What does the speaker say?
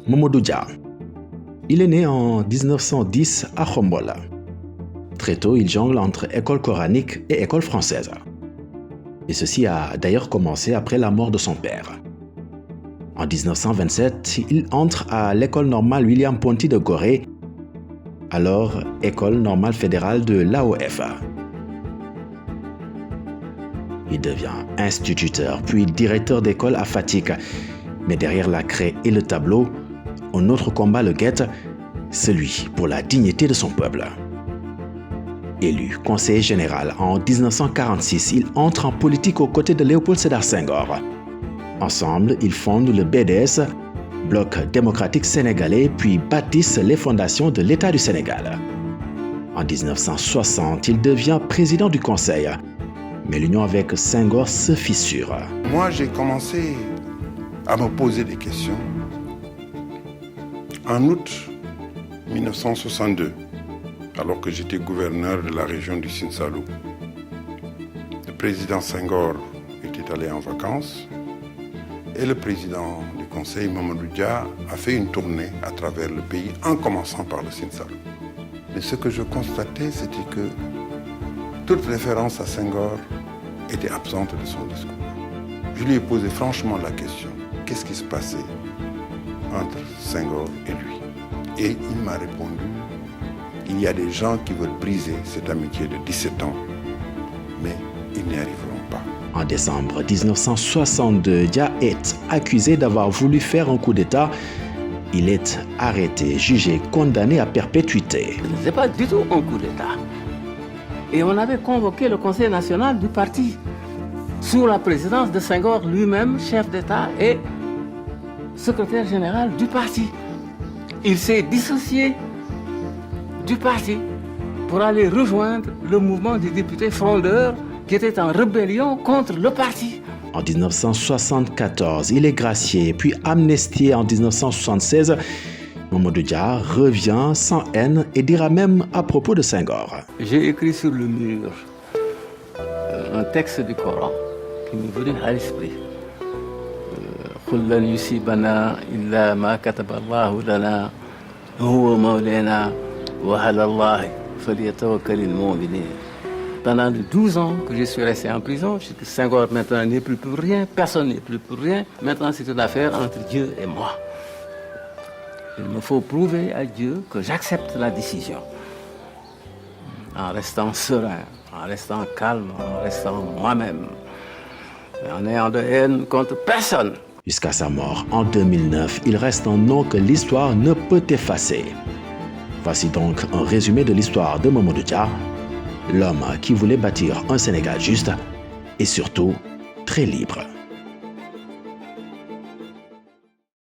Mamadou Dia. Il est né en 1910 à Khombole. Très tôt, il jongle entre école coranique et école française. Et ceci a d'ailleurs commencé après la mort de son père. En 1927, il entre à l'école normale William Ponty de Gorée, alors école normale fédérale de l'AOF. Il devient instituteur, puis directeur d'école à Fatick. Mais derrière la craie et le tableau, un autre combat le guette, celui pour la dignité de son peuple. Élu conseiller général en 1946, il entre en politique aux côtés de Léopold Sédar Senghor. Ensemble, ils fondent le BDS, Bloc démocratique sénégalais, puis bâtissent les fondations de l'État du Sénégal. En 1960, il devient président du Conseil, mais l'union avec Senghor se fissure. Moi, j'ai commencé à me poser des questions en août 1962, alors que j'étais gouverneur de la région du Sine-Saloum. Le président Senghor était allé en vacances et le président du conseil, Mamadou Dia, a fait une tournée à travers le pays en commençant par le Sine-Saloum. Mais ce que je constatais, c'était que toute référence à Senghor était absente de son discours. Je lui ai posé franchement la question, qu'est-ce qui se passait entre Senghor et lui? Et il m'a répondu, il y a des gens qui veulent briser cette amitié de 17 ans, mais ils n'y arriveront pas. En décembre 1962, Dia est accusé d'avoir voulu faire un coup d'État. Il est arrêté, jugé, condamné à perpétuité. Ce n'est pas du tout un coup d'État. Et on avait convoqué le Conseil national du parti, sous la présidence de Senghor lui-même, chef d'État et secrétaire général du parti. Il s'est dissocié du parti pour aller rejoindre le mouvement des députés frondeurs qui était en rébellion contre le parti. En 1974, il est gracié, puis amnistié en 1976. Mamadou Dia revient sans haine et dira même à propos de Senghor. J'ai écrit sur le mur un texte du Coran qui m'est venu à l'esprit. قُلْ لَنْ يُصِيبَنَا إِلَّا مَا كَتَبَ اللَّهُ لَنَا هُوَ مَوْلَانَا وَعَلَى اللَّهِ فَلْيَتَوَكَّلِ الْمُؤْمِنُونَ. Pendant 12 ans que je suis resté en prison, Senghor maintenant n'est plus pour rien, personne n'est plus pour rien. Maintenant c'est une affaire entre Dieu et moi. Il me faut prouver à Dieu que j'accepte la décision. En restant serein, en restant calme, en restant moi-même. En n'ayant de haine contre personne. Jusqu'à sa mort en 2009, il reste un nom que l'histoire ne peut effacer. Voici donc un résumé de l'histoire de Mamadou Dia, l'homme qui voulait bâtir un Sénégal juste et surtout très libre.